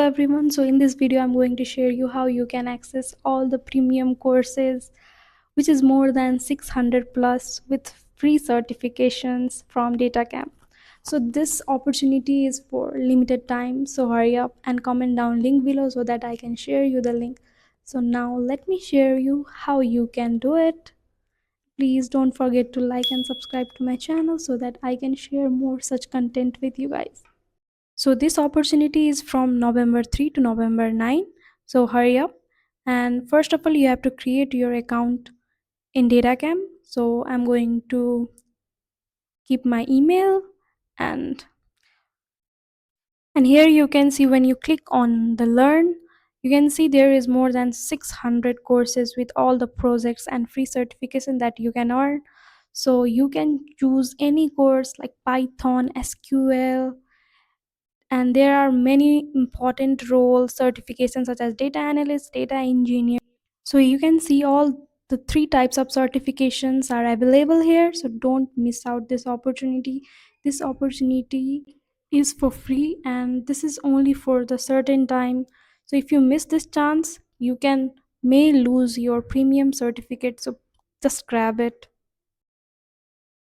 everyone. So in this video I'm going to share you how you can access all the premium courses, which is more than 600 plus, with free certifications from DataCamp. So this opportunity is for limited time, so hurry up and comment down link below so that I can share you the link. So now let me share you how you can do it. Please don't forget to like and subscribe to my channel so that I can share more such content with you guys. So this opportunity is from November 3 to November 9. So hurry up. And first of all, you have to create your account in DataCamp. So I'm going to keep my email, and here you can see when you click on the learn, you can see there is more than 600 courses with all the projects and free certification that you can earn. So you can choose any course like Python, SQL, and there are many important role certifications such as data analyst, data engineer. So you can see all the three types of certifications are available here, so don't miss out this opportunity. This opportunity is for free and this is only for the certain time. So if you miss this chance, you can may lose your premium certificate, so just grab it.